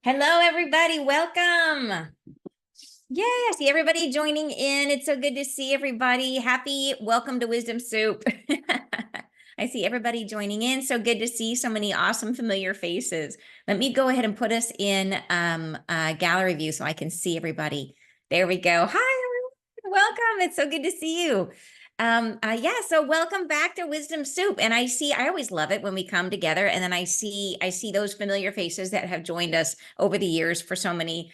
Hello, everybody. Welcome. Yeah, I see everybody joining in. It's so good to see everybody. Happy welcome to Wisdom Soup. I see everybody joining in. So good to see so many awesome, familiar faces. Let me go ahead and put us in gallery view so I can see everybody. There we go. Hi, everyone. Welcome. It's so good to see you. So welcome back to Wisdom Soup. And I always love it when we come together and then I see those familiar faces that have joined us over the years for so many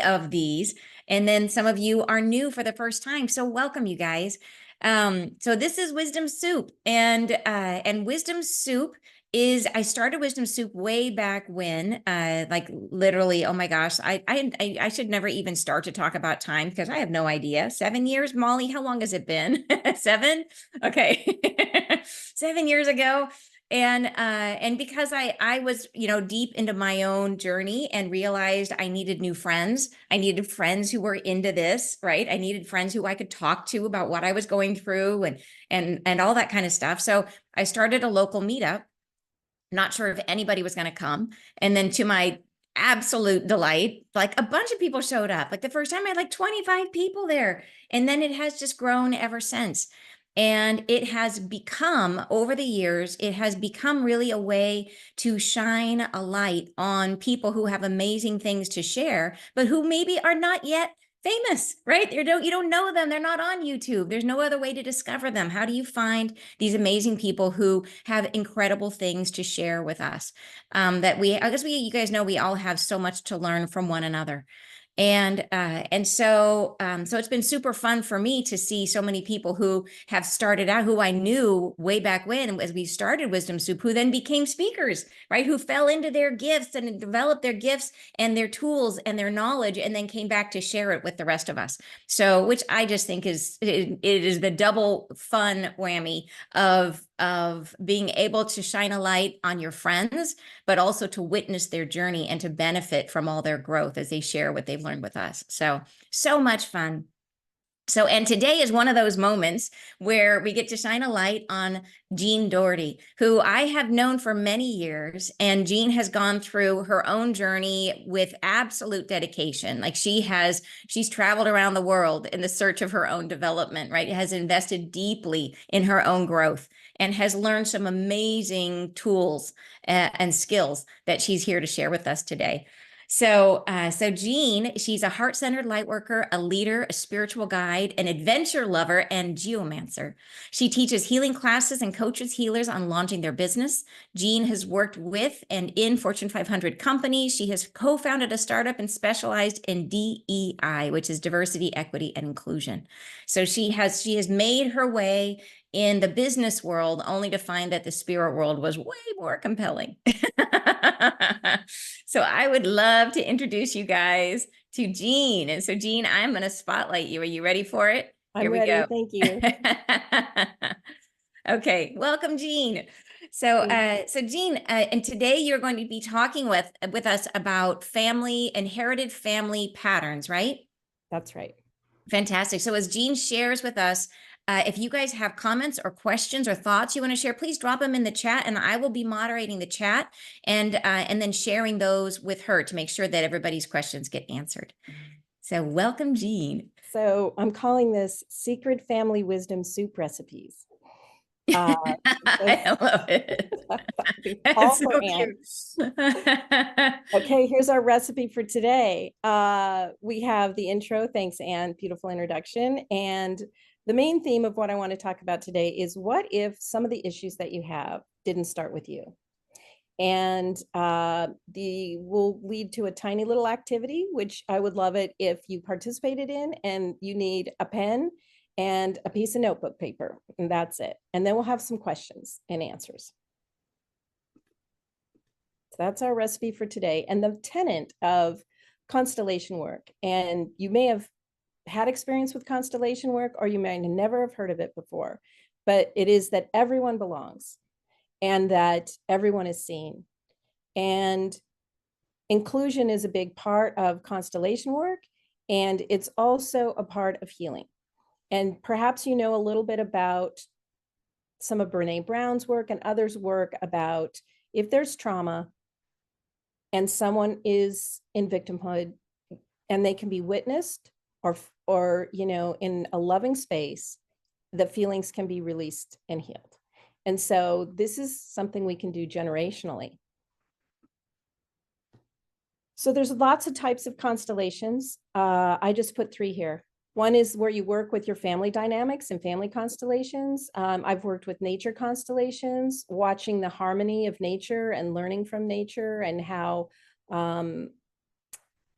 of these. And then some of you are new for the first time. So welcome, you guys. So this is Wisdom Soup, and Wisdom Soup is I started Wisdom Soup way back when, like literally, oh my gosh, I should never even start to talk about time because I have no idea. 7 years, Molly, how long has it been? 7? Okay. 7 years ago. And because I was, deep into my own journey and realized I needed new friends. I needed friends who were into this, right? I needed friends who I could talk to about what I was going through and all that kind of stuff. So I started a local meetup, not sure if anybody was going to come. And then to my absolute delight, like a bunch of people showed up. Like the first time I had like 25 people there. And then it has just grown ever since. And it has become, over the years, it has become really a way to shine a light on people who have amazing things to share, but who maybe are not yet famous, right? You don't know them. They're not on YouTube. There's no other way to discover them. How do you find these amazing people who have incredible things to share with us? You guys know, we all have so much to learn from one another. So it's been super fun for me to see so many people who have started out, who I knew way back when, as we started Wisdom Soup, who then became speakers, right? Who fell into their gifts and developed their gifts and their tools and their knowledge, and then came back to share it with the rest of us. So, which I just think it is the double fun whammy of being able to shine a light on your friends, but also to witness their journey and to benefit from all their growth as they share what they've learned with us. So much fun. So, and today is one of those moments where we get to shine a light on Jean Dougherty, who I have known for many years. And Jean has gone through her own journey with absolute dedication. Like she's traveled around the world in the search of her own development, right? Has invested deeply in her own growth and has learned some amazing tools and skills that she's here to share with us today. So Jean, she's a heart-centered lightworker, a leader, a spiritual guide, an adventure lover, and GeoMancer. She teaches healing classes and coaches healers on launching their business. Jean has worked with and in Fortune 500 companies. She has co-founded a startup and specialized in DEI, which is diversity, equity, and inclusion. So she has made her way in the business world, only to find that the spirit world was way more compelling. So I would love to introduce you guys to Jean. And so Jean, I'm going to spotlight you. Are you ready for it? I'm ready. Thank you. Okay, welcome, Jean. So Jean, and today you're going to be talking with us about inherited family patterns, right? That's right. Fantastic. So as Jean shares with us, if you guys have comments or questions or thoughts you want to share, please drop them in the chat, and I will be moderating the chat and then sharing those with her to make sure that everybody's questions get answered. So welcome, Jean. So I'm calling this Secret Family Wisdom Soup Recipes. I love it. All so cute. Okay, here's our recipe for today. We have the intro. Thanks, Anne. Beautiful introduction. And the main theme of what I want to talk about today is what if some of the issues that you have didn't start with you? And the will lead to a tiny little activity, which I would love it if you participated in, and you need a pen and a piece of notebook paper, and that's it. And then we'll have some questions and answers. So that's our recipe for today. And the tenet of constellation work, and you may have had experience with constellation work, or you may never have heard of it before, but it is that everyone belongs and that everyone is seen. And inclusion is a big part of constellation work, and it's also a part of healing. And perhaps you know a little bit about some of Brene Brown's work and others' work about if there's trauma, and someone is in victimhood, and they can be witnessed or in a loving space, the feelings can be released and healed. And so this is something we can do generationally. So there's lots of types of constellations. I just put 3 here. One is where you work with your family dynamics and family constellations. I've worked with nature constellations, watching the harmony of nature and learning from nature and how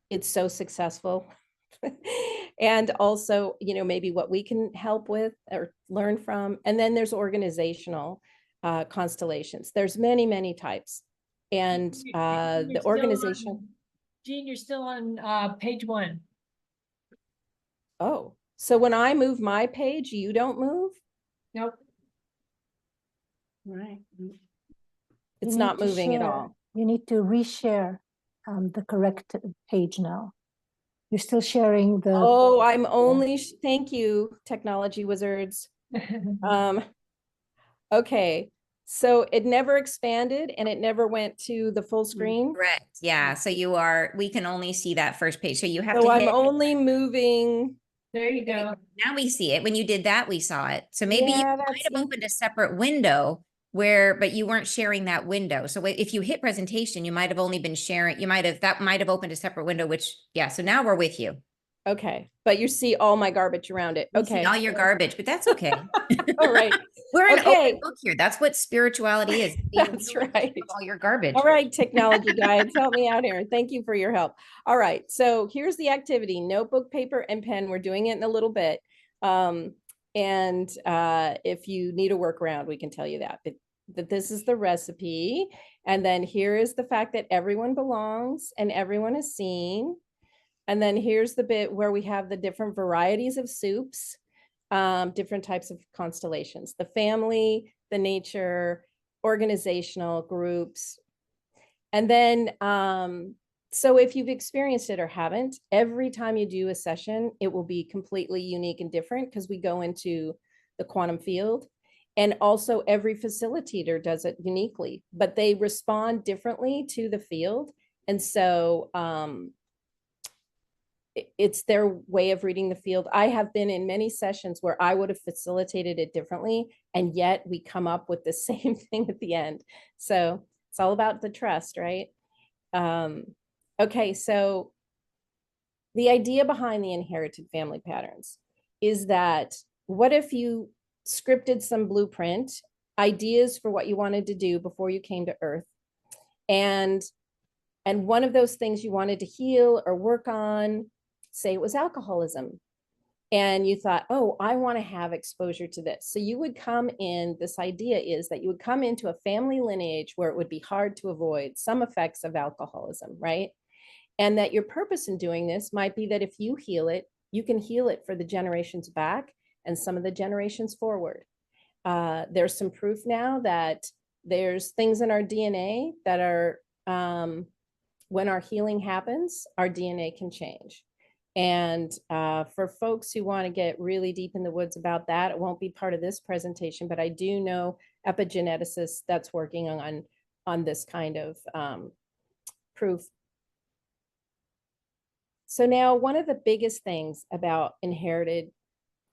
it's so successful. And also, maybe what we can help with or learn from. And then there's organizational constellations. There's many, many types. And the organization. Jean, you're still on page 1. Oh, so when I move my page, you don't move? Nope. Right. It's not moving at all. You need to reshare the correct page now. You're still sharing the. Oh, I'm only, thank you, technology wizards. Okay, so it never expanded and it never went to the full screen? Correct. Yeah. So we can only see that first page. So you have So to I'm hit. only moving. There you go. Now we see it. When you did that, we saw it. So maybe you Yeah, might have opened a separate window but you weren't sharing that window. So if you hit presentation, you might have only been sharing, that might have opened a separate window, so now we're with you. Okay, but you see all my garbage around it. We see Okay. all your garbage, but that's okay. All right. We're an Okay. open book here. That's what spirituality is. That's right. All your garbage. All right, technology guys, help me out here. Thank you for your help. All right, so here's the activity: notebook, paper, and pen. We're doing it in a little bit. And if you need a workaround, we can tell you that. But this is the recipe. And then here is the fact that everyone belongs and everyone is seen. And then here's the bit where we have the different varieties of soups, different types of constellations: the family, the nature, organizational groups. And then, so if you've experienced it or haven't, every time you do a session, it will be completely unique and different because we go into the quantum field. And also every facilitator does it uniquely, but they respond differently to the field. And so it's their way of reading the field. I have been in many sessions where I would have facilitated it differently, and yet we come up with the same thing at the end. So it's all about the trust, right? Okay, so the idea behind the inherited family patterns is that what if you scripted some blueprint, ideas for what you wanted to do before you came to Earth, and one of those things you wanted to heal or work on, say it was alcoholism, and you thought, oh, I want to have exposure to this. So you would come in, this idea is that you would come into a family lineage where it would be hard to avoid some effects of alcoholism, right? And that your purpose in doing this might be that if you heal it, you can heal it for the generations back and some of the generations forward. There's some proof now that there's things in our DNA that are, when our healing happens, our DNA can change. And for folks who want to get really deep in the woods about that, it won't be part of this presentation, but I do know epigeneticists that's working on this kind of proof. So now one of the biggest things about inherited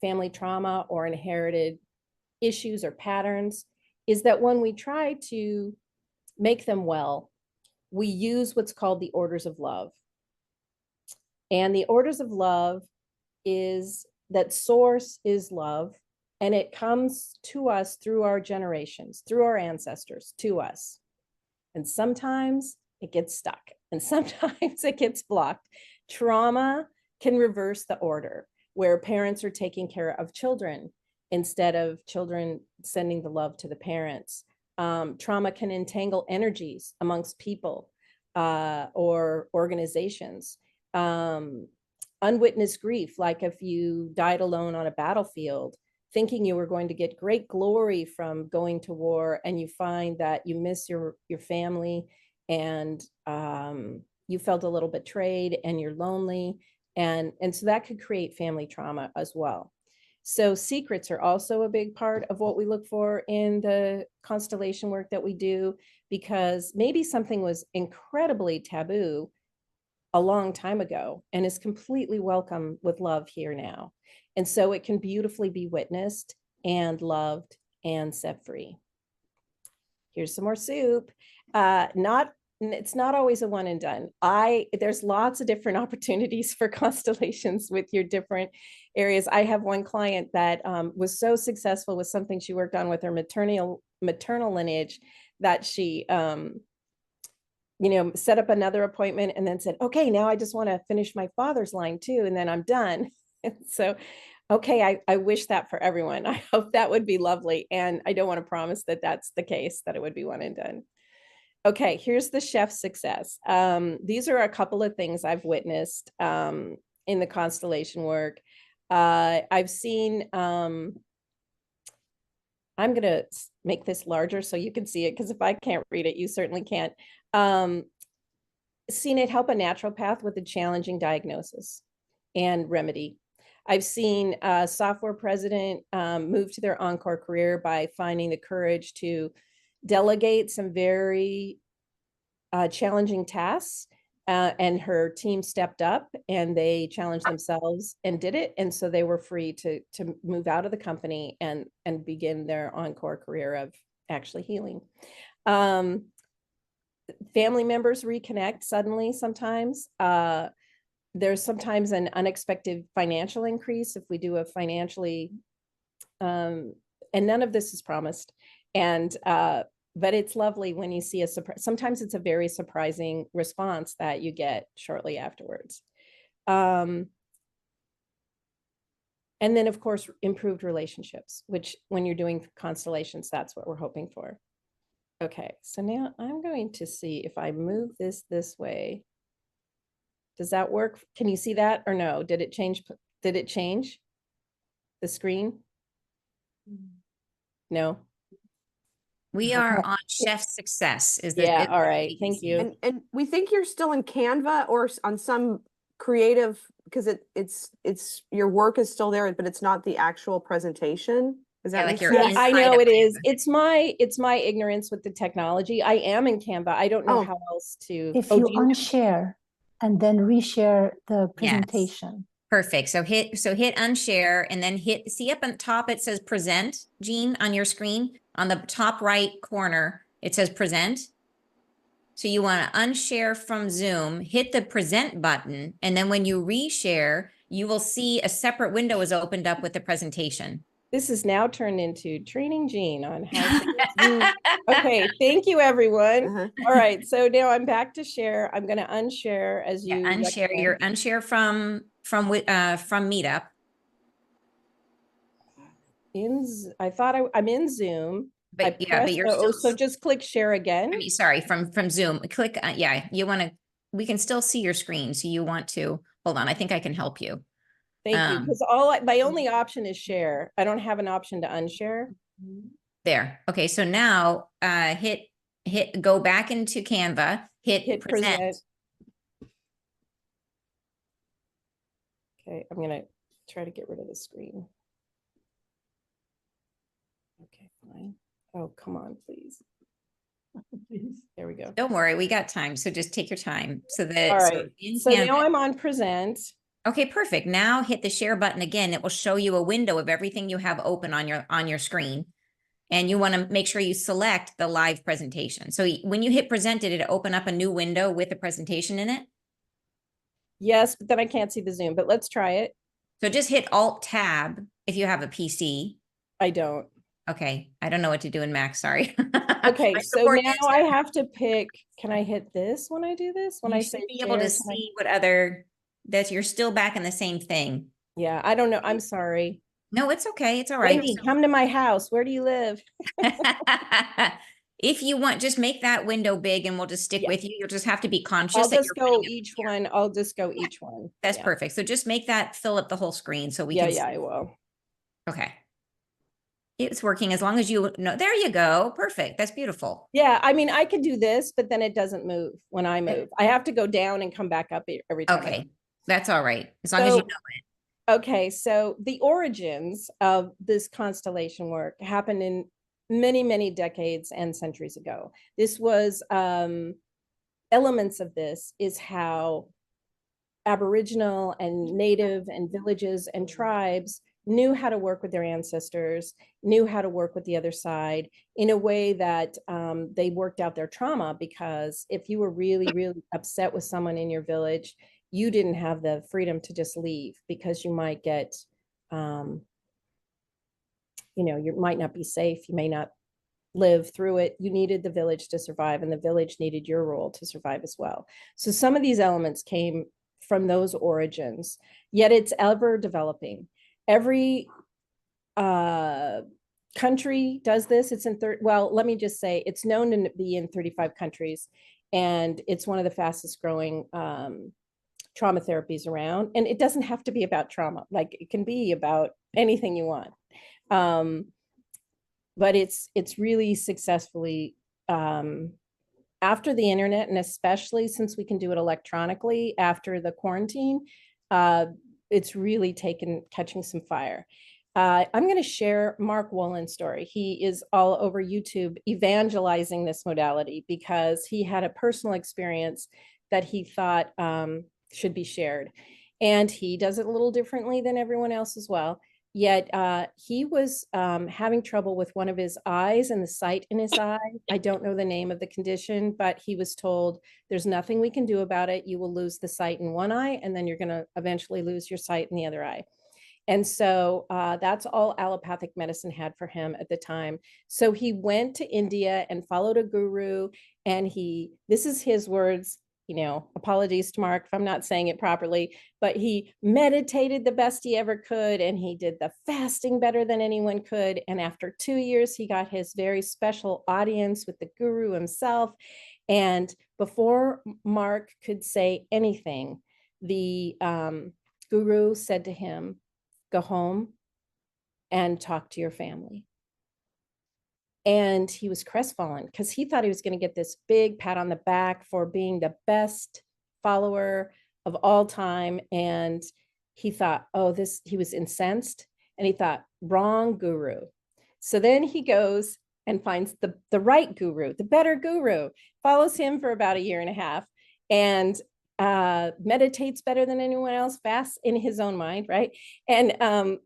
family trauma or inherited issues or patterns is that when we try to make them well, we use what's called the orders of love. And the orders of love is that source is love, and it comes to us through our generations, through our ancestors, to us. And sometimes it gets stuck, and sometimes it gets blocked. Trauma can reverse the order, where parents are taking care of children instead of children sending the love to the parents. Trauma can entangle energies amongst people or organizations. Unwitnessed grief, like if you died alone on a battlefield, thinking you were going to get great glory from going to war, and you find that you miss your family, and you felt a little betrayed, and you're lonely, and so that could create family trauma as well. So secrets are also a big part of what we look for in the constellation work that we do, because maybe something was incredibly taboo a long time ago and is completely welcome with love here now. And so it can beautifully be witnessed and loved and set free. Here's some more soup. It's not always a one and done. There's lots of different opportunities for constellations with your different areas. I have one client that was so successful with something she worked on with her maternal lineage that she set up another appointment and then said, okay, now I just want to finish my father's line too, and then I'm done. And so, okay, I wish that for everyone. I hope that would be lovely. And I don't want to promise that that's the case, that it would be one and done. Okay, here's the chef's success. These are a couple of things I've witnessed in the constellation work. I've seen, I'm going to make this larger so you can see it, because if I can't read it, you certainly can't. Seen it help a naturopath with a challenging diagnosis and remedy. I've seen a software president move to their encore career by finding the courage to delegate some very challenging tasks, and her team stepped up and they challenged themselves and did it. And so they were free to move out of the company and begin their encore career of actually healing. Family members reconnect suddenly sometimes. There's sometimes an unexpected financial increase if we do a financially, and none of this is promised. And but it's lovely when you see a surprise. Sometimes it's a very surprising response that you get shortly afterwards. And then, of course, improved relationships, which when you're doing constellations, that's what we're hoping for. Okay, so now I'm going to see if I move this way. Does that work? Can you see that or no? Did it change? Did it change the screen? No. We are on chef's success. Yeah, all right. Thank you. And we think you're still in Canva or on some creative, because it's your work is still there, but it's not the actual presentation. Is that like what you're you're saying? I know it is. Canva. It's my ignorance with the technology. I am in Canva. I don't know Oh. how else to. If Oh, you do you- unshare and then reshare the presentation. Perfect. So hit unshare and then see up on top, it says present, Jean, on your screen. On the top right corner, it says present. So you want to unshare from Zoom, hit the present button, and then when you reshare, you will see a separate window is opened up with the presentation. This is now turned into training Jean on how to. Okay, thank you, everyone. Uh-huh. All right, so now I'm back to share. I'm going to unshare as you Unshare recommend. your unshare from Meetup. I thought I'm in Zoom. But but you're still, still, so just click share again. I mean, sorry, from Zoom. Click, you want to. We can still see your screen, so you want to hold on. I think I can help you. Thank you, because my only option is share. I don't have an option to unshare. There. Okay, so now go back into Canva. Hit present. Okay, I'm gonna try to get rid of the screen. Okay, fine. Oh, come on, please. There we go. Don't worry, we got time. So just take your time. So that All right. So now I'm on present. Okay, perfect. Now hit the share button again. It will show you a window of everything you have open on your screen. And you want to make sure you select the live presentation. So when you hit present, did it open up a new window with a presentation in it? Yes, but then I can't see the Zoom, but let's try it. So just hit Alt Tab if you have a PC. I don't. Okay, I don't know what to do in Mac, sorry. Okay, so now I have to pick, can I hit this when I do this? When I say be able to see what other, that you're still back in the same thing. Yeah, I don't know. I'm sorry. No, it's okay. It's all right. Wendy, come to my house. Where do you live? If you want, just make that window big and we'll just stick with you. You'll just have to be conscious. I'll just go each one. I'll just go each one. That's perfect. So just make that fill up the whole screen so we can see. Yeah, I will. Okay. It's working as long as you know. There you go. Perfect. That's beautiful. Yeah, I mean, I could do this, but then it doesn't move when I move. I have to go down and come back up every time. Okay. That's all right. As long as you know it. Okay, so the origins of this constellation work happened in many, many decades and centuries ago. This was elements of this is how Aboriginal and Native and villages and tribes knew how to work with their ancestors, knew how to work with the other side in a way that they worked out their trauma. Because if you were really, really upset with someone in your village, you didn't have the freedom to just leave, because you might get, you might not be safe. You may not live through it. You needed the village to survive, and the village needed your role to survive as well. So some of these elements came from those origins, yet it's ever developing. Every country does this. It's in let me just say, it's known to be in 35 countries, and it's one of the fastest growing trauma therapies around. And it doesn't have to be about trauma. Like, it can be about anything you want. But it's really successfully, after the internet, and especially since we can do it electronically after the quarantine, it's really catching some fire. I'm going to share Mark Wollen's story. He is all over YouTube evangelizing this modality, because he had a personal experience that he thought should be shared. And he does it a little differently than everyone else as well. Yet he was having trouble with one of his eyes and the sight in his eye. I don't know the name of the condition, but he was told, there's nothing we can do about it. You will lose the sight in one eye, and then you're going to eventually lose your sight in the other eye. And so that's all allopathic medicine had for him at the time. So he went to India and followed a guru. And this is his words, apologies to Mark if I'm not saying it properly, but he meditated the best he ever could, and he did the fasting better than anyone could. And after 2 years, he got his very special audience with the guru himself. And before Mark could say anything, the guru said to him, "Go home and talk to your family." And he was crestfallen, because he thought he was going to get this big pat on the back for being the best follower of all time. And he thought, he was incensed, and he thought, wrong guru. So then he goes and finds the right guru, the better guru, follows him for about 1.5 years, and meditates better than anyone else, fasts in his own mind, right? And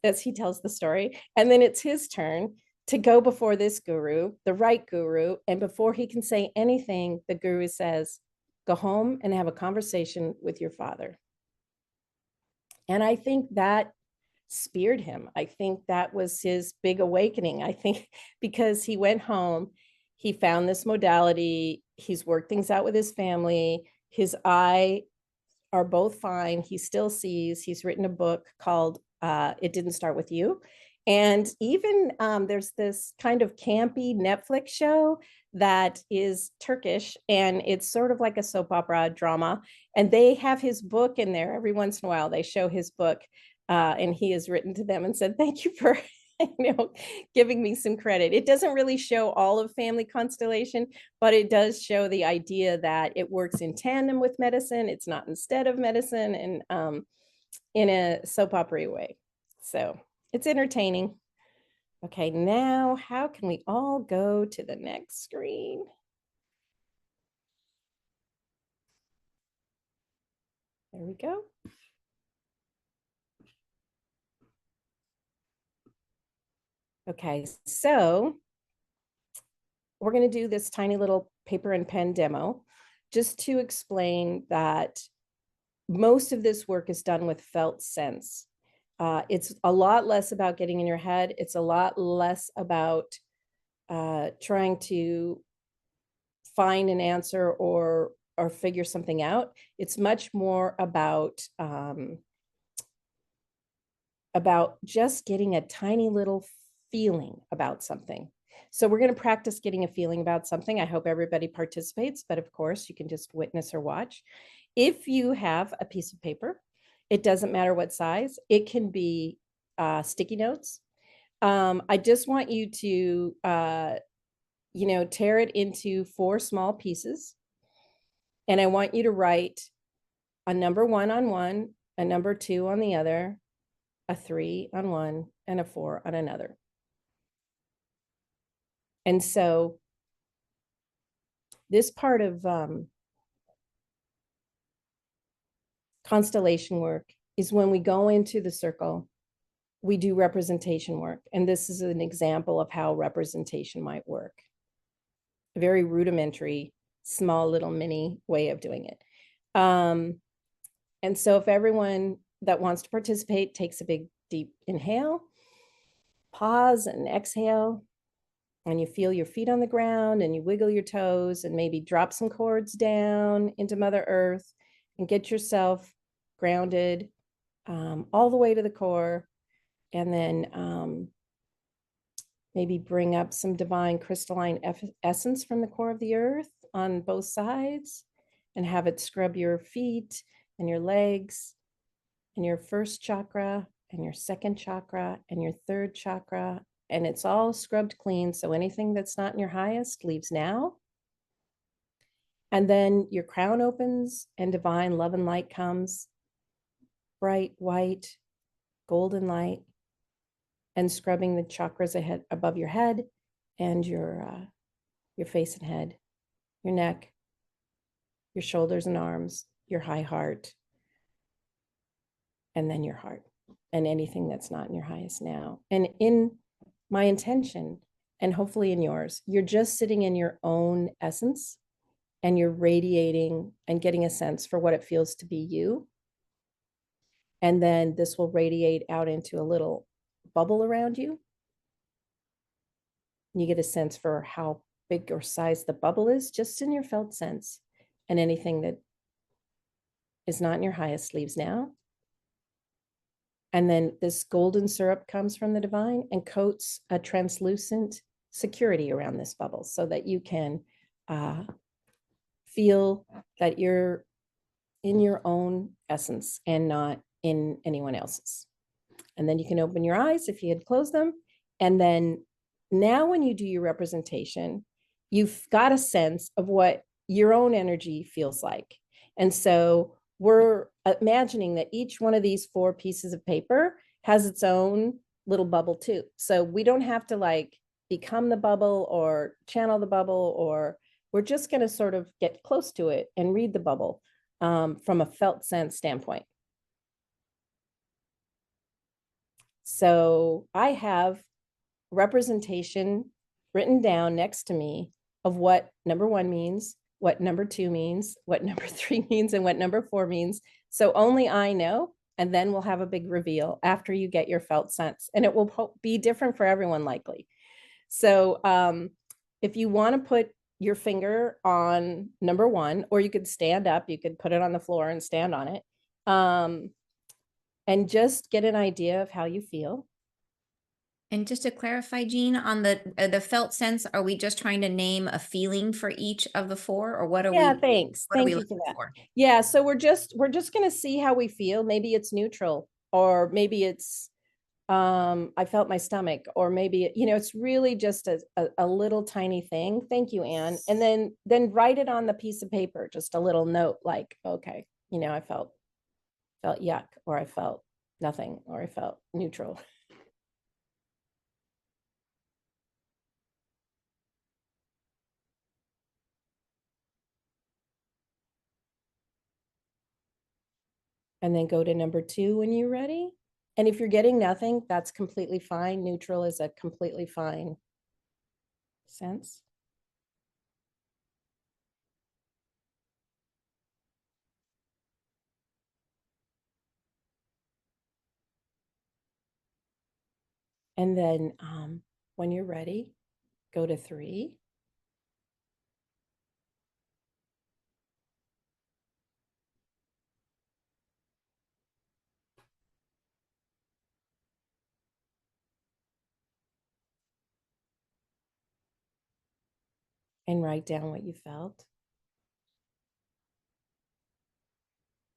as he tells the story, and then it's his turn to go before this guru, the right guru. And before he can say anything, the guru says, "Go home and have a conversation with your father." And I think that speared him. I think that was his big awakening. I think because he went home, he found this modality, he's worked things out with his family, his eye are both fine, he still sees, he's written a book called It Didn't Start With You. And even there's this kind of campy Netflix show that is Turkish, and it's sort of like a soap opera drama. And they have his book in there. Every once in a while, they show his book, and he has written to them and said, "Thank you for giving me some credit." It doesn't really show all of family constellation, but it does show the idea that it works in tandem with medicine. It's not instead of medicine, and in a soap opera way. So it's entertaining. Okay, now how can we all go to the next screen? There we go. Okay, so we're going to do this tiny little paper and pen demo just to explain that most of this work is done with felt sense. It's a lot less about getting in your head. It's a lot less about trying to find an answer or figure something out. It's much more about just getting a tiny little feeling about something. So we're going to practice getting a feeling about something. I hope everybody participates, but of course you can just witness or watch. If you have a piece of paper, it doesn't matter what size. It can be sticky notes. I just want you to, tear it into 4 small pieces. And I want you to write a number 1 on one, a number 2 on the other, a 3 on one, and a 4 on another. And so this part of constellation work is when we go into the circle, we do representation work. And this is an example of how representation might work. A very rudimentary, small little mini way of doing it. And so if everyone that wants to participate takes a big, deep inhale, pause and exhale, and you feel your feet on the ground and you wiggle your toes and maybe drop some cords down into Mother Earth and get yourself grounded all the way to the core. And then maybe bring up some divine crystalline essence from the core of the earth on both sides and have it scrub your feet and your legs and your first chakra and your second chakra and your third chakra. And it's all scrubbed clean. So anything that's not in your highest leaves now. And then your crown opens and divine love and light comes, bright white, golden light, and scrubbing the chakras ahead above your head and your face and head, your neck, your shoulders and arms, your high heart, and then your heart, and anything that's not in your highest now. And in my intention, and hopefully in yours, you're just sitting in your own essence and you're radiating and getting a sense for what it feels to be you. And then this will radiate out into a little bubble around you. You get a sense for how big or size the bubble is just in your felt sense. And anything that is not in your highest leaves now. And then this golden syrup comes from the divine and coats a translucent security around this bubble so that you can feel that you're in your own essence and not in anyone else's. And then you can open your eyes if you had closed them. And then now when you do your representation, you've got a sense of what your own energy feels like. And so we're imagining that each one of these 4 pieces of paper has its own little bubble too. So we don't have to like become the bubble or channel the bubble, or we're just going to sort of get close to it and read the bubble from a felt sense standpoint. So I have representation written down next to me of what number 1 means, what number 2 means, what number 3 means, and what number 4 means. So only I know, and then we'll have a big reveal after you get your felt sense, and it will be different for everyone likely. So if you want to put your finger on number 1, or you could stand up, you could put it on the floor and stand on it, and just get an idea of how you feel. And just to clarify, Jean, on the felt sense, are we just trying to name a feeling for each of the 4, or what are we? Yeah, thanks. What are Thank we you for looking that. for? Yeah, so we're just going to see how we feel. Maybe it's neutral, or maybe it's I felt my stomach, or maybe, you know, it's really just a little tiny thing. Thank you, Anne. And then write it on the piece of paper, just a little note like, okay, you know, I felt yuck, or I felt nothing, or I felt neutral. And then go to number 2 when you're ready. And if you're getting nothing, that's completely fine. Neutral is a completely fine sense. And then when you're ready, go to 3. And write down what you felt.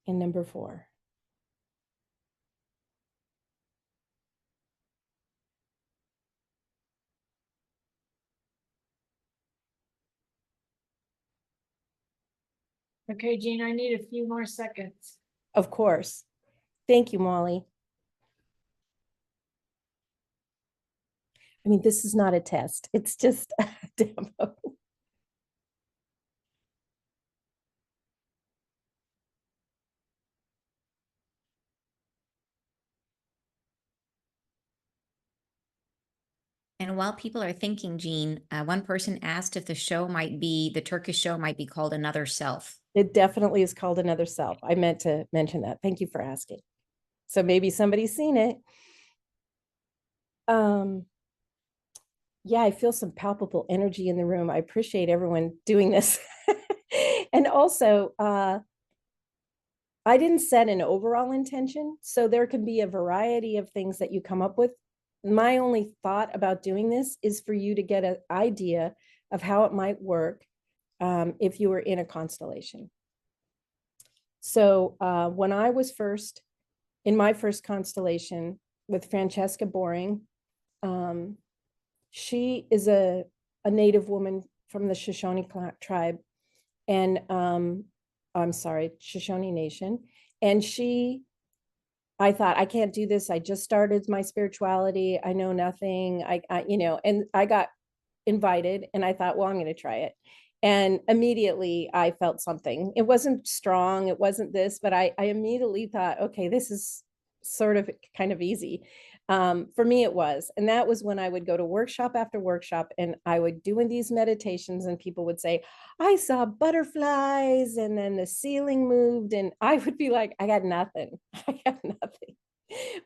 And number 4. Okay, Jean, I need a few more seconds. Of course. Thank you, Molly. I mean, this is not a test. It's just a demo. And while people are thinking, Jean, one person asked if the Turkish show might be called Another Self. It definitely is called Another Self. I meant to mention that. Thank you for asking. So maybe somebody's seen it. Yeah, I feel some palpable energy in the room. I appreciate everyone doing this. And also, I didn't set an overall intention, so there can be a variety of things that you come up with. My only thought about doing this is for you to get an idea of how it might work if you were in a constellation. So when I was in my first constellation with Francesca Boring, she is a native woman from the Shoshone tribe, and I'm sorry, Shoshone Nation. And I thought, I can't do this. I just started my spirituality. I know nothing. And I got invited and I thought, well, I'm going to try it. And immediately I felt something. It wasn't strong. It wasn't this, but I immediately thought, okay, this is sort of kind of easy. For me, it was. And that was when I would go to workshop after workshop and I would do these meditations and people would say, I saw butterflies and then the ceiling moved. And I would be like, I got nothing. I got nothing.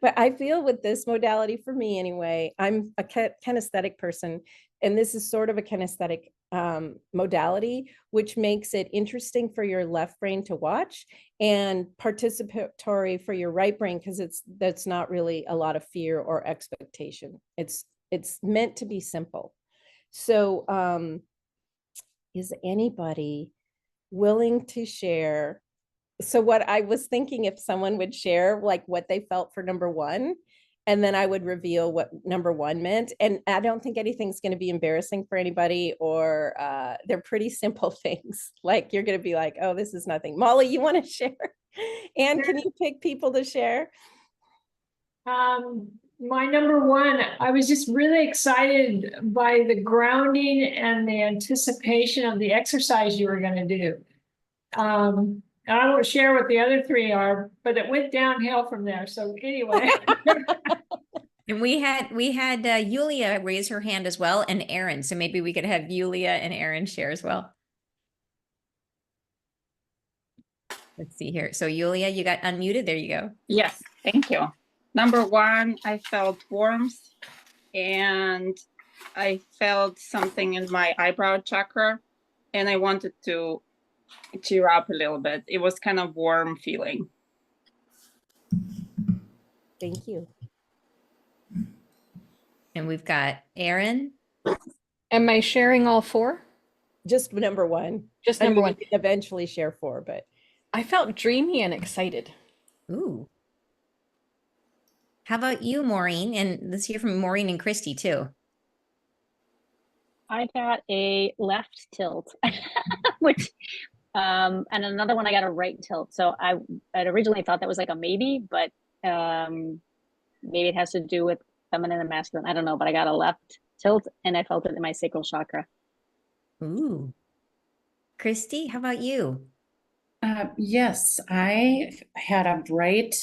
But I feel with this modality, for me anyway, I'm a kinesthetic person. And this is sort of a kinesthetic modality, which makes it interesting for your left brain to watch and participatory for your right brain, because that's not really a lot of fear or expectation. It's meant to be simple. So is anybody willing to share? So what I was thinking, if someone would share like what they felt for number one, and then I would reveal what number one meant. And I don't think anything's going to be embarrassing for anybody, or they're pretty simple things. Like you're going to be like, oh, this is nothing. Molly, you want to share? Anne, can you pick people to share? My number one, I was just really excited by the grounding and the anticipation of the exercise you were going to do. And I won't share what the other three are, but it went downhill from there. So anyway. And we had Yulia raise her hand as well, and Erin. So maybe we could have Yulia and Erin share as well. Let's see here. So Yulia, you got unmuted. There you go. Yes, thank you. Number one, I felt warmth and I felt something in my eyebrow chakra and I wanted to cheer up a little bit. It was kind of warm feeling. Thank you. And we've got Erin. Am I sharing all four? Just number one. Just number one. We can eventually share four, but I felt dreamy and excited. Ooh. How about you, Maureen? And let's hear from Maureen and Christy too. I got a left tilt, which, and another one I got a right tilt. So I had originally thought that was like a maybe, but maybe it has to do with feminine and masculine. I don't know, but I got a left tilt and I felt it in my sacral chakra. Ooh. Christy, how about you? Yes, I had a bright,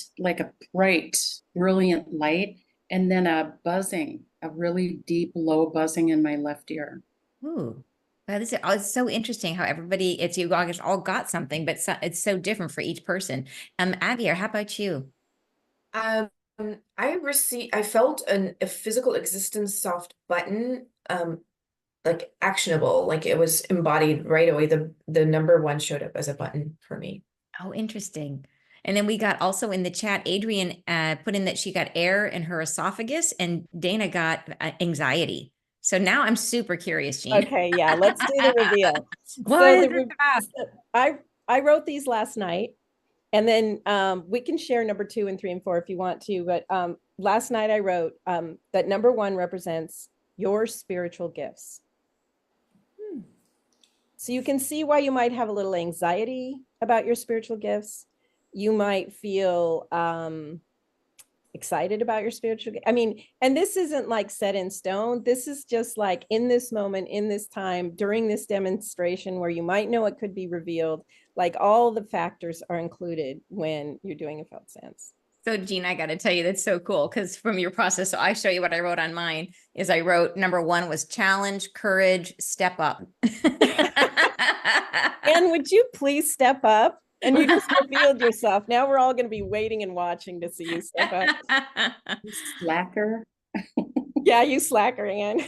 brilliant light, and then a buzzing, a really deep, low buzzing in my left ear. Ooh. Wow, it's so interesting how everybody, you guys all got something, but it's so different for each person. Abby, how about you? I felt a physical existence soft button, like actionable, like it was embodied right away. The number one showed up as a button for me. Oh, interesting. And then we got also in the chat, Adrian put in that she got air in her esophagus and Dana got anxiety. So now I'm super curious, Jean. Okay, yeah, let's do the reveal. I wrote these last night, and then we can share number 2 and 3 and 4 if you want to. But last night I wrote that number 1 represents your spiritual gifts. So you can see why you might have a little anxiety about your spiritual gifts. You might feel excited about your spiritual gift. I mean, and this isn't like set in stone. This is just like in this moment, in this time, during this demonstration where you might know it could be revealed, like all the factors are included when you're doing a felt sense. So Jean, I got to tell you, that's so cool because from your process, so I show you what I wrote on mine is I wrote number 1 was challenge, courage, step up. And would you please step up? And you just revealed yourself. Now we're all going to be waiting and watching to see you step up. Slacker. Yeah, you slacker, Anne.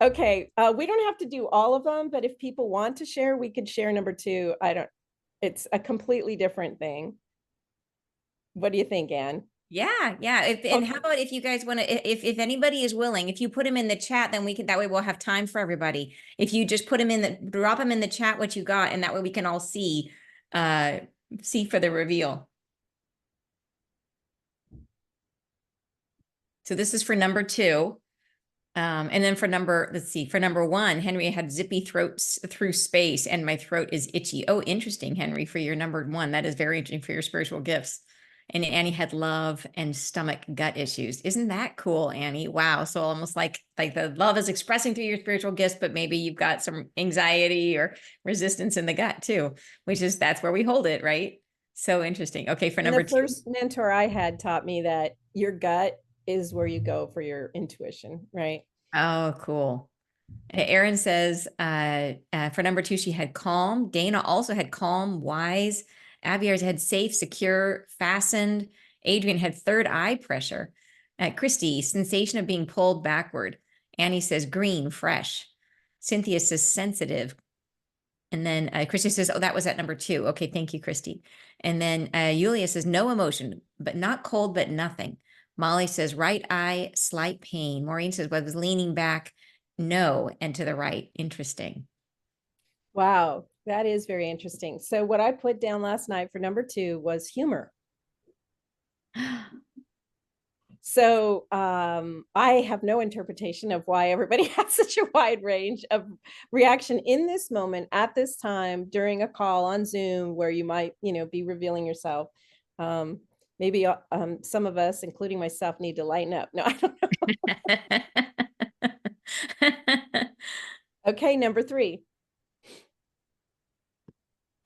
Okay, we don't have to do all of them, but if people want to share, we could share number 2. It's a completely different thing. What do you think, Anne? Yeah. And how about if you guys want to, if anybody is willing, if you put them in the chat, then we can, that way we'll have time for everybody. If you just put them in drop them in the chat, what you got, and that way we can all see for the reveal. So this is for number 2. And then for number 1, Henry had zippy throats through space and my throat is itchy. Oh, interesting, Henry, for your number 1. That is very interesting for your spiritual gifts. And Annie had love and stomach gut issues. Isn't that cool, Annie? Wow. So almost like the love is expressing through your spiritual gifts, but maybe you've got some anxiety or resistance in the gut too, that's where we hold it, right? So interesting. Okay, for number 2. The first mentor I had taught me that your gut is where you go for your intuition, right? Oh, cool. Erin says for number 2, she had calm. Dana also had calm, wise. Abby's had safe, secure, fastened. Adrian had third eye pressure. Christy, sensation of being pulled backward. Annie says green, fresh. Cynthia says sensitive. And then Christy says, oh, that was at number 2. Okay, thank you, Christy. And then Yulia says no emotion, but not cold, but nothing. Molly says right eye, slight pain. Maureen says, well, I was leaning back, no, and to the right. Interesting. Wow, that is very interesting. So what I put down last night for number 2 was humor. So I have no interpretation of why everybody has such a wide range of reaction in this moment, at this time, during a call on Zoom where you might, be revealing yourself. Maybe some of us, including myself, need to lighten up. No, I don't know. Okay, number 3.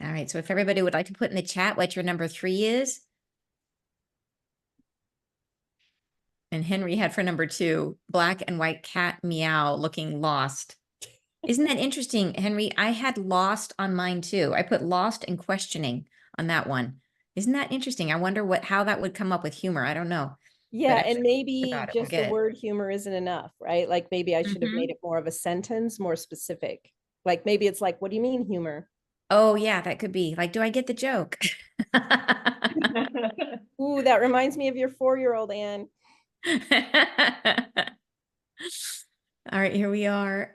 All right, so if everybody would like to put in the chat what your number 3 is. And Henry had for number 2, black and white cat meow looking lost. Isn't that interesting, Henry? I had lost on mine too. I put lost and questioning on that one. Isn't that interesting? I wonder how that would come up with humor. I don't know. Yeah, and maybe just the word humor isn't enough, right? Like maybe I should have made it more of a sentence, more specific. Like maybe it's like, what do you mean humor? Oh yeah, that could be like, do I get the joke? Ooh, that reminds me of your 4-year-old, Anne. All right, here we are.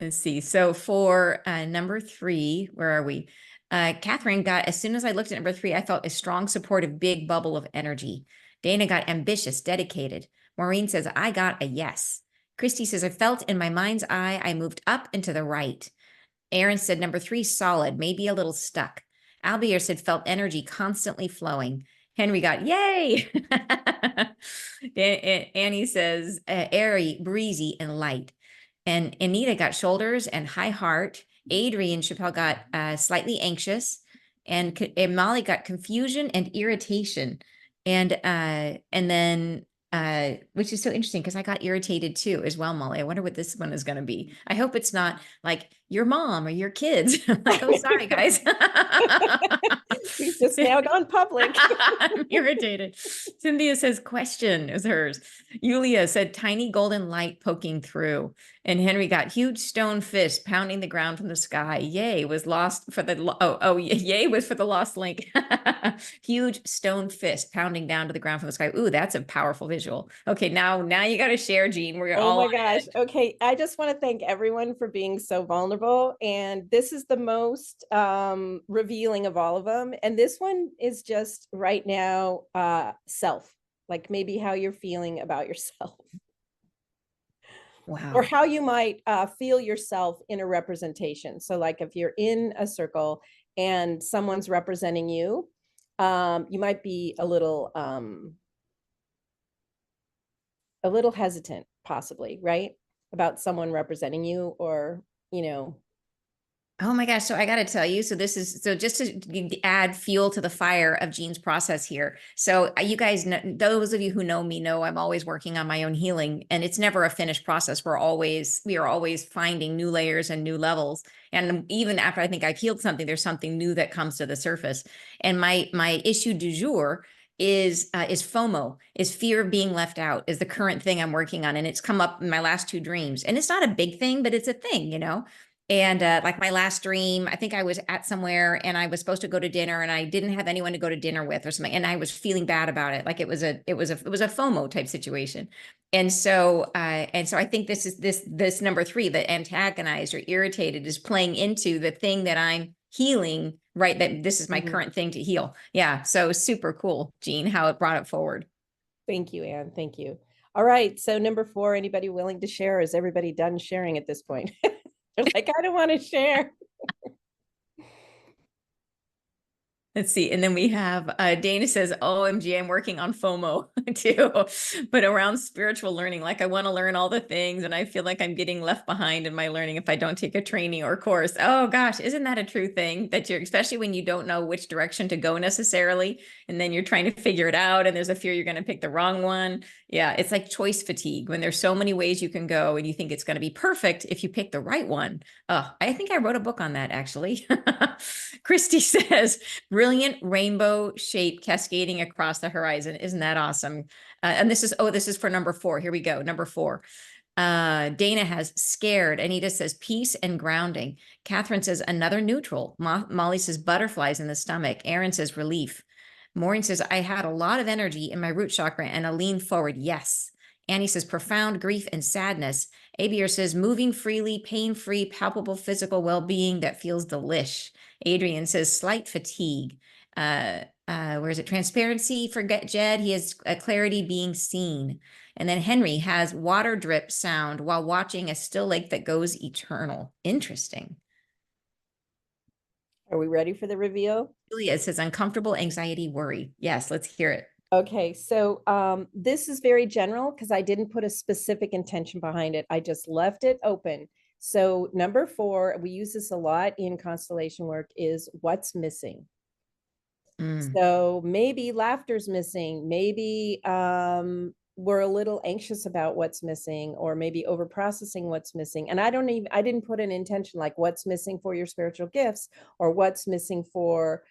Let's see. So for number 3, where are we? Catherine got, as soon as I looked at number 3, I felt a strong, supportive, big bubble of energy. Dana got ambitious, dedicated. Maureen says, I got a yes. Christy says, I felt in my mind's eye, I moved up and to the right. Erin said, number 3, solid, maybe a little stuck. Albier said, felt energy constantly flowing. Henry got, yay. Annie says, airy, breezy, and light. And Anita got shoulders and high heart. Adrian Chappelle got slightly anxious. And Molly got confusion and irritation. And then which is so interesting because I got irritated too as well, Molly. I wonder what this one is going to be. I hope it's not like your mom or your kids. Like, oh, sorry, guys. We've just now gone public. I'm irritated. Cynthia says question is hers. Yulia said tiny golden light poking through. And Henry got huge stone fist pounding the ground from the sky. Yay was lost for the, yay was for the lost link. Huge stone fist pounding down to the ground from the sky. Ooh, that's a powerful visual. Okay, now you got to share, Jean. We're all oh my gosh. Okay, I just want to thank everyone for being so vulnerable. And this is the most revealing of all of them. And this one is just right now self, like maybe how you're feeling about yourself. Wow. Or how you might feel yourself in a representation. So like if you're in a circle and someone's representing you, you might be a little hesitant, possibly, right? About someone representing you, or, you know. Oh my gosh. So I got to tell you, so just to add fuel to the fire of Jean's process here. So you guys know, those of you who know me know I'm always working on my own healing, and it's never a finished process. We are always finding new layers and new levels. And even after I think I've healed something, there's something new that comes to the surface. And my issue du jour is FOMO, is fear of being left out, is the current thing I'm working on. And it's come up in my last 2 dreams. And it's not a big thing, but it's a thing, you know? And like my last dream, I think I was at somewhere and I was supposed to go to dinner and I didn't have anyone to go to dinner with or something. And I was feeling bad about it. Like it was a FOMO type situation. And so I think this number 3, the antagonized or irritated, is playing into the thing that I'm healing, right? That this is my current thing to heal. Yeah. So super cool, Jean, how it brought it forward. Thank you, Anne. Thank you. All right. So number 4, anybody willing to share? Is everybody done sharing at this point? They're like, I don't want to share. Let's see. And then we have Dana says, OMG, I'm working on FOMO too, but around spiritual learning. Like I want to learn all the things and I feel like I'm getting left behind in my learning if I don't take a training or course. Oh gosh, isn't that a true thing that especially when you don't know which direction to go necessarily, and then you're trying to figure it out and there's a fear you're going to pick the wrong one. Yeah, it's like choice fatigue when there's so many ways you can go and you think it's going to be perfect if you pick the right one. Oh, I think I wrote a book on that actually. Christy says, brilliant rainbow shape cascading across the horizon. Isn't that awesome? And this is for number 4. Here we go. Number 4. Dana has scared. Anita says peace and grounding. Catherine says another neutral. Molly says butterflies in the stomach. Aaron says relief. Maureen says I had a lot of energy in my root chakra and a lean forward. Yes. Annie says profound grief and sadness. Abier says moving freely, pain-free, palpable physical well-being that feels delish. Adrian says slight fatigue. Where is it? Transparency for Jed. He has a clarity being seen. And then Henry has water drip sound while watching a still lake that goes eternal. Interesting. Are we ready for the reveal? Julia says uncomfortable anxiety, worry. Yes, let's hear it. Okay, so this is very general because I didn't put a specific intention behind it. I just left it open. So number 4, we use this a lot in constellation work, is what's missing. So maybe laughter's missing. Maybe we're a little anxious about what's missing, or maybe over processing what's missing. And I didn't put an intention like what's missing for your spiritual gifts or what's missing for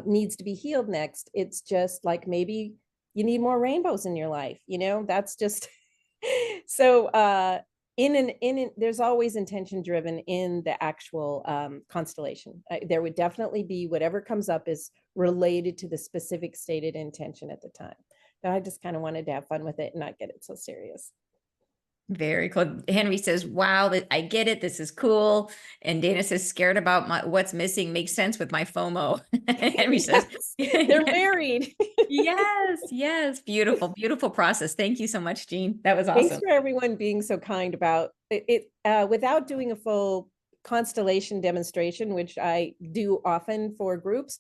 needs to be healed next. It's just like maybe you need more rainbows in your life, you know. That's just so there's always intention driven in the actual constellation. There would definitely be whatever comes up is related to the specific stated intention at the time. But I just kind of wanted to have fun with it and not get it so serious. Very cool. Henry says, wow, I get it. This is cool. And Dana says, scared about what's missing makes sense with my FOMO. Henry says, they're married. Yes. Beautiful, beautiful process. Thank you so much, Jean. That was awesome. Thanks for everyone being so kind about it. Without doing a full constellation demonstration, which I do often for groups,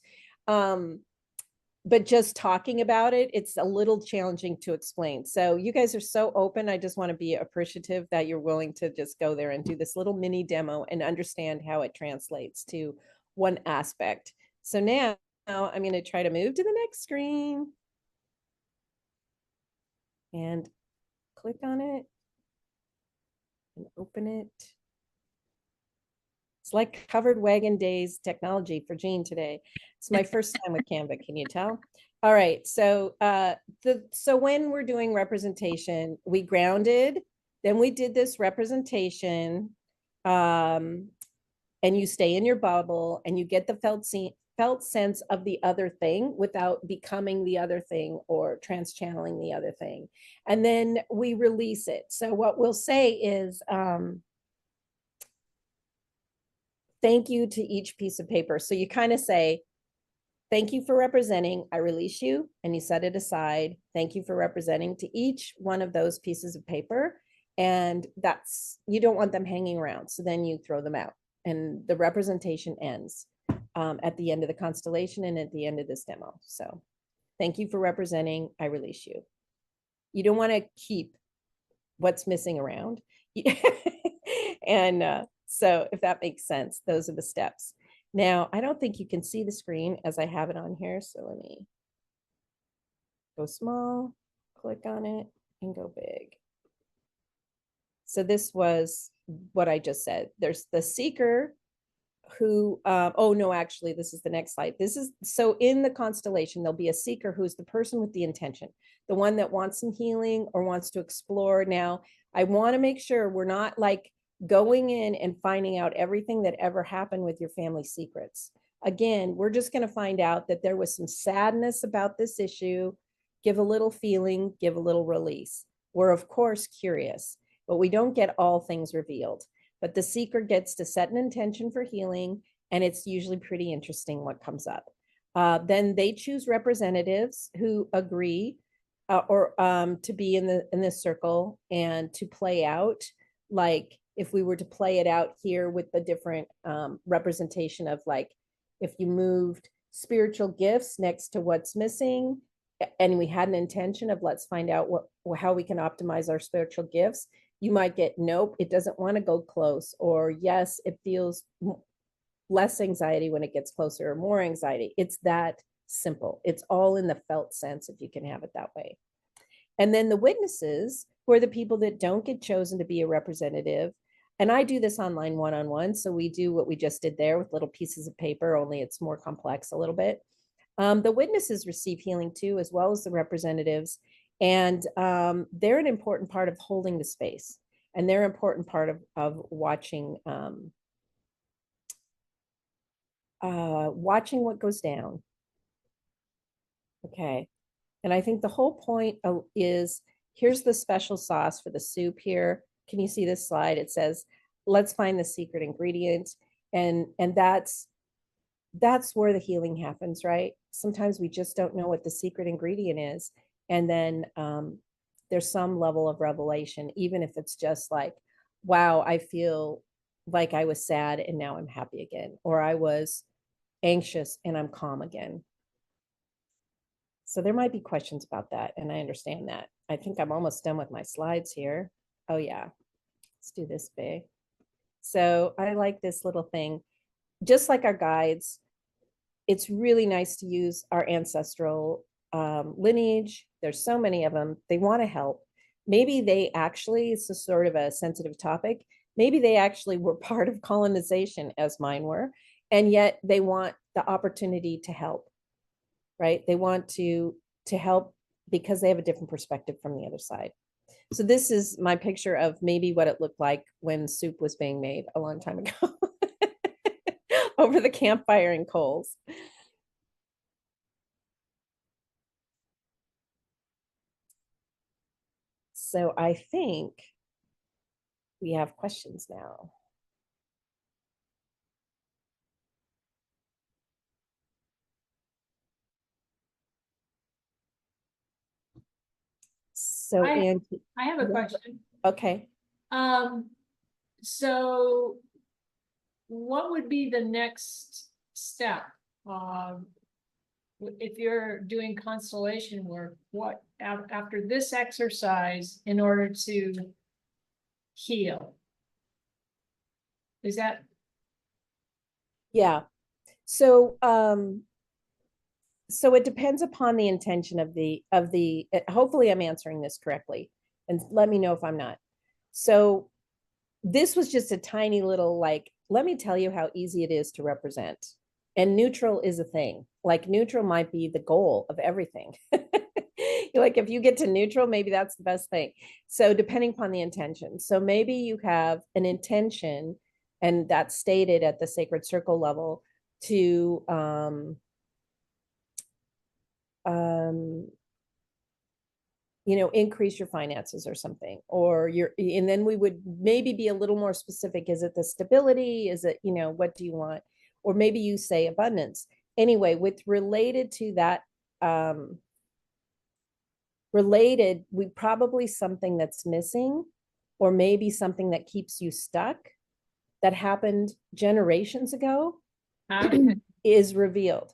but just talking about it, it's a little challenging to explain. So you guys are so open. I just want to be appreciative that you're willing to just go there and do this little mini demo and understand how it translates to one aspect. So now I'm going to try to move to the next screen and click on it and open it. It's like covered wagon days technology for Jean today. It's my first time with Canva. Can you tell? All right. So when we're doing representation, we grounded, then we did this representation, and you stay in your bubble and you get the felt sense of the other thing without becoming the other thing or trans-channeling the other thing. And then we release it. So what we'll say is, thank you to each piece of paper. So you kind of say, thank you for representing, I release you, and you set it aside. Thank you for representing to each one of those pieces of paper. And you don't want them hanging around. So then you throw them out and the representation ends. at the end of the constellation and at the end of this demo. So thank you for representing. I release you. You don't want to keep what's missing around. And so if that makes sense, those are the steps. Now, I don't think you can see the screen as I have it on here. So let me go small, click on it, and go big. So this was what I just said. There's the seeker who, oh no, actually, this is the next slide. This is, so in the constellation, there'll be a seeker who's the person with the intention, the one that wants some healing or wants to explore. Now, I want to make sure we're not like going in and finding out everything that ever happened with your family secrets. Again, we're just going to find out that there was some sadness about this issue, give a little feeling, give a little release. We're of course curious, but we don't get all things revealed. But the seeker gets to set an intention for healing, and it's usually pretty interesting what comes up. Then they choose representatives who agree to be in this circle and to play out. Like if we were to play it out here with the different representation of, like, if you moved spiritual gifts next to what's missing, and we had an intention of let's find out how we can optimize our spiritual gifts, you might get nope, it doesn't want to go close, or yes, it feels less anxiety when it gets closer, or more anxiety. It's that simple. It's all in the felt sense, if you can have it that way. And then the witnesses, who are the people that don't get chosen to be a representative. And I do this online one-on-one. So we do what we just did there with little pieces of paper, only it's more complex a little bit. The witnesses receive healing too, as well as the representatives. And they're an important part of holding the space. And they're an important part of watching, watching what goes down. Okay. And I think the whole point is, here's the special sauce for the soup here. Can you see this slide? It says, let's find the secret ingredient. And that's where the healing happens, right? Sometimes we just don't know what the secret ingredient is. And then there's some level of revelation, even if it's just like, wow, I feel like I was sad and now I'm happy again, or I was anxious and I'm calm again. So there might be questions about that, and I understand that. I think I'm almost done with my slides here. Oh yeah, let's do this big. So I like this little thing. Just like our guides, it's really nice to use our ancestral lineage. There's so many of them. They want to help. Maybe they actually, it's a sort of a sensitive topic. Maybe they actually were part of colonization, as mine were, and yet they want the opportunity to help, right? They want to help because they have a different perspective from the other side. So this is my picture of maybe what it looked like when soup was being made a long time ago over the campfire and coals. So I think we have questions now. So I have a question. Okay. So what would be the next step? If you're doing constellation work, what after this exercise in order to heal? Is that? Yeah. So so it depends upon the intention of the hopefully I'm answering this correctly, and let me know if I'm not. So this was just a tiny little, like, let me tell you how easy it is to represent. And neutral is a thing. Like neutral might be the goal of everything. Like if you get to neutral, maybe that's the best thing. So depending upon the intention. So maybe you have an intention, and that's stated at the sacred circle level, to you know, increase your finances or something, or and then we would maybe be a little more specific. Is it the stability? Is it, you know, what do you want? Or maybe you say abundance. Anyway, with related to that, we probably something that's missing, or maybe something that keeps you stuck that happened generations ago. is revealed.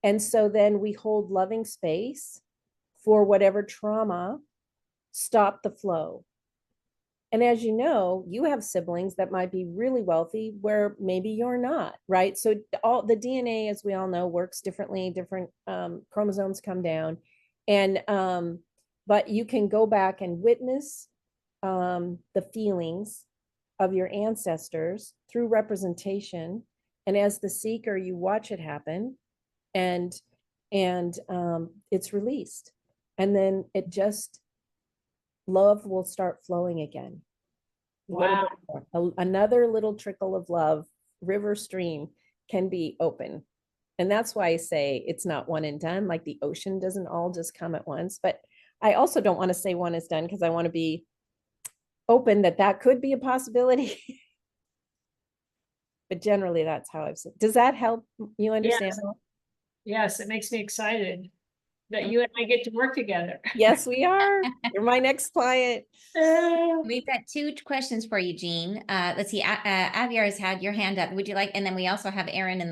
And so then we hold loving space for whatever trauma stopped the flow. And as you know, you have siblings that might be really wealthy where maybe you're not, right? So all the DNA, as we all know, works differently. Different chromosomes come down, and but you can go back and witness the feelings of your ancestors through representation. And as the seeker, you watch it happen, and it's released, and then it just love will start flowing again. Wow. Another little trickle of love, river stream, can be open. And that's why I say it's not one and done, like the ocean doesn't all just come at once. But I also don't want to say one is done, because I want to be open that could be a possibility. But generally, that's how I've said. Does that help you understand? Yes, it makes me excited that you and I get to work together. Yes, we are. You're my next client. We've got 2 questions for you, Jean. Let's see. Aviar has had your hand up. Would you like? And then we also have Aaron in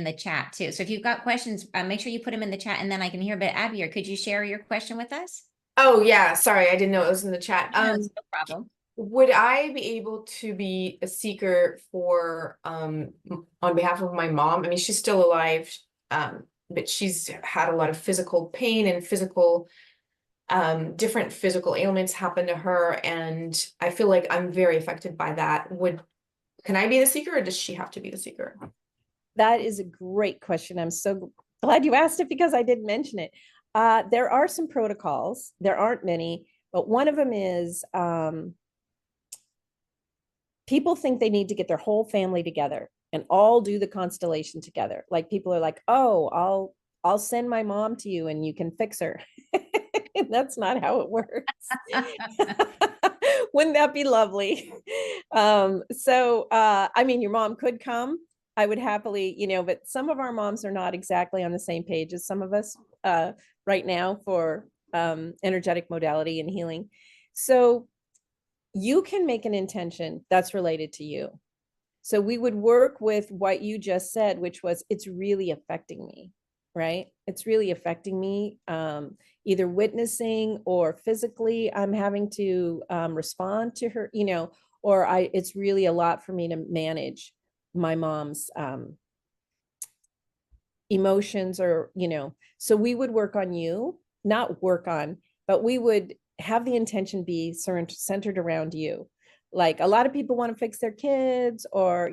the chat too. So if you've got questions, make sure you put them in the chat, and then I can hear. But Aviar, could you share your question with us? Oh yeah, sorry, I didn't know it was in the chat. No, it's no problem. Would I be able to be a seeker for on behalf of my mom? I mean, she's still alive, but she's had a lot of physical pain and physical different physical ailments happen to her, and I feel like I'm very affected by that. Can I be the seeker, or does she have to be the seeker? That is a great question. I'm so glad you asked it, because I did mention it. There are some protocols. There aren't many, but one of them is people think they need to get their whole family together and all do the constellation together. Like people are like, oh, I'll send my mom to you and you can fix her. That's not how it works. Wouldn't that be lovely? I mean, your mom could come. I would happily, but some of our moms are not exactly on the same page as some of us right now for energetic modality and healing. So you can make an intention that's related to you. So we would work with what you just said, which was, it's really affecting me, right? It's really affecting me, either witnessing or physically I'm having to respond to her, or it's really a lot for me to manage my mom's emotions, or, so we would work on you, not work on, but we would have the intention be centered around you. Like a lot of people want to fix their kids, or,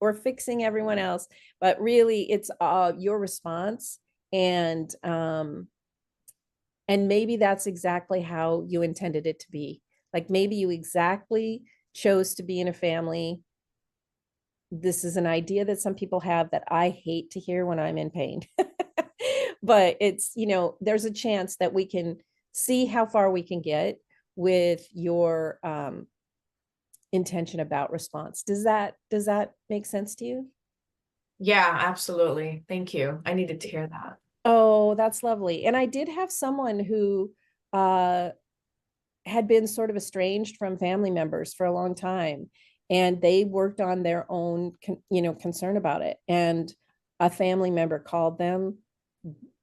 or fixing everyone else, but really it's your response. And maybe that's exactly how you intended it to be. Like maybe you exactly chose to be in a family. This is an idea that some people have that I hate to hear when I'm in pain. But it's, there's a chance that we can see how far we can get with your intention about response. Does that make sense to you? Yeah, absolutely. Thank you. I needed to hear that. Oh, that's lovely. And I did have someone who had been sort of estranged from family members for a long time, and they worked on their own, concern about it. And a family member called them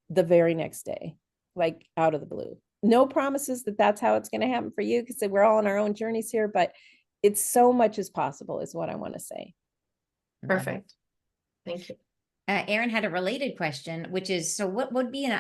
the very next day, like out of the blue. No promises that that's how it's going to happen for you, because we're all on our own journeys here, but it's so much as possible is what I want to say. Perfect. Thank you. Aaron had a related question, which is, so what would be an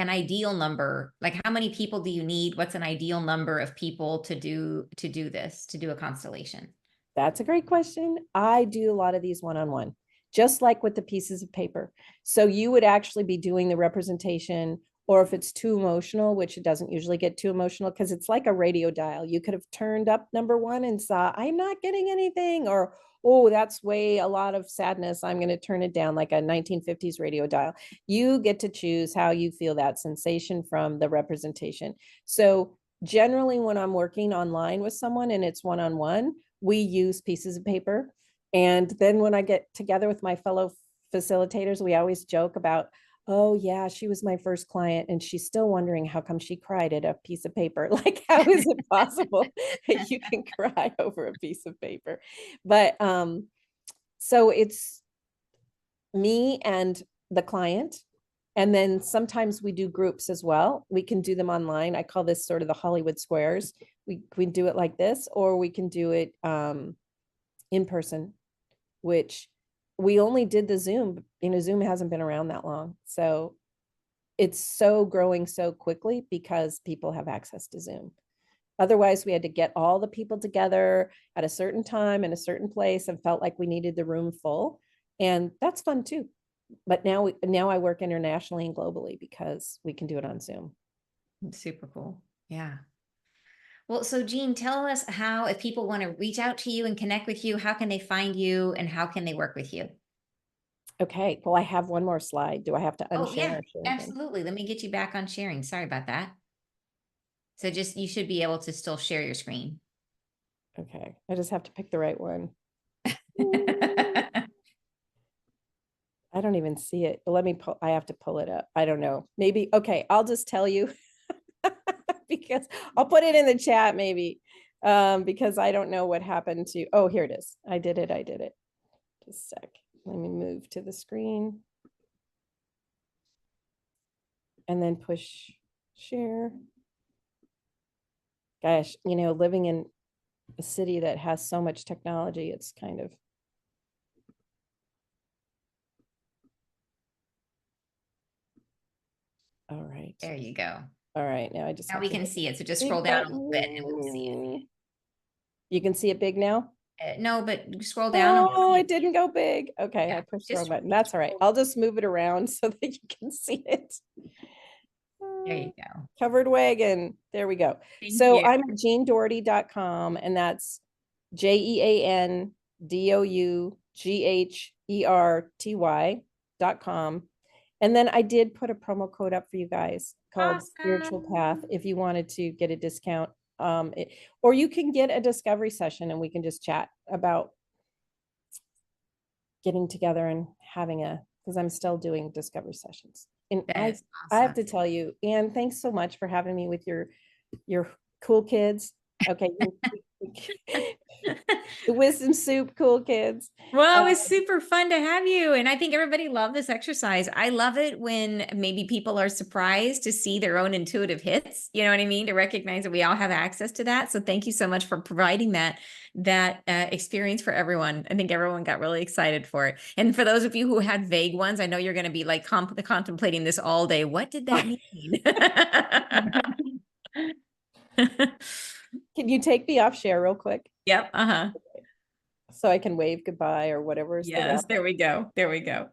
ideal number? Like how many people do you need? What's an ideal number of people to do a constellation? That's a great question. I do a lot of these one-on-one, just like with the pieces of paper. So you would actually be doing the representation, or if it's too emotional, which it doesn't usually get too emotional, because it's like a radio dial. You could have turned up number 1 and saw, I'm not getting anything, or, oh, that's way a lot of sadness, I'm going to turn it down, like a 1950s radio dial. You get to choose how you feel that sensation from the representation. So generally when I'm working online with someone and it's one-on-one, we use pieces of paper. And then when I get together with my fellow facilitators, we always joke about, oh yeah, she was my first client and she's still wondering how come she cried at a piece of paper. Like, how is it possible that you can cry over a piece of paper? But so me and the client. And then sometimes we do groups as well. We can do them online. I call this sort of the Hollywood Squares. We do it like this, or we can do it in person, which we only did the Zoom. Zoom hasn't been around that long. So it's so growing so quickly because people have access to Zoom. Otherwise, we had to get all the people together at a certain time in a certain place and felt like we needed the room full. And that's fun too. But now I work internationally and globally because we can do it on Zoom. Super cool. Yeah. Well, so Jean, tell us how, if people want to reach out to you and connect with you, how can they find you and how can they work with you? Okay. Well, I have one more slide. Do I have to unshare? Oh, yeah, or share again? absolutely. Let me get you back on sharing. Sorry about that. So just, you should be able to still share your screen. Okay. I just have to pick the right one. I don't even see it. Let me I have to pull it up. I don't know. Maybe. Okay. I'll just tell you because I'll put it in the chat maybe because I don't know what happened to, oh, here it is. I did it. Just a sec. Let me move to the screen and then push share. Gosh, living in a city that has so much technology, it's kind of. All right. There you go. All right. Now I just. Now we can see it. So just scroll down a little bit and we'll see it. You can see it big now? No, but scroll down. Oh, it didn't go big. Okay, Yeah, I pushed the wrong just button. That's all right. I'll just move it around so that you can see it. There you go. Covered wagon. There we go. Thank So you. I'm at JeanDougherty.com and that's JeanDougherty.com. And then I did put a promo code up for you guys called Spiritual Path if you wanted to get a discount. Or you can get a discovery session and we can just chat about getting together and having because I'm still doing discovery sessions. And I have to tell you, Anne, thanks so much for having me with your cool kids. Okay. The Wisdom Soup cool kids. Well, it was super fun to have you. And I think everybody loved this exercise. I love it when maybe people are surprised to see their own intuitive hits. You know what I mean? To recognize that we all have access to that. So thank you so much for providing that experience for everyone. I think everyone got really excited for it. And for those of you who had vague ones, I know you're going to be like contemplating this all day. What did that mean? Can you take me off share real quick? Yep. Uh-huh. So I can wave goodbye or whatever. Yes, there we go. There we go.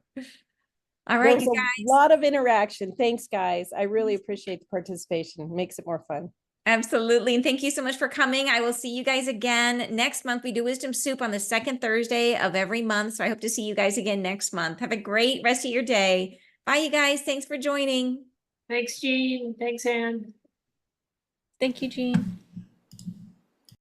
All right, guys. A lot of interaction. Thanks, guys. I really appreciate the participation. It makes it more fun. Absolutely. And thank you so much for coming. I will see you guys again next month. We do Wisdom Soup on the second Thursday of every month. So I hope to see you guys again next month. Have a great rest of your day. Bye, you guys. Thanks for joining. Thanks, Jean. Thanks, Anne. Thank you, Jean.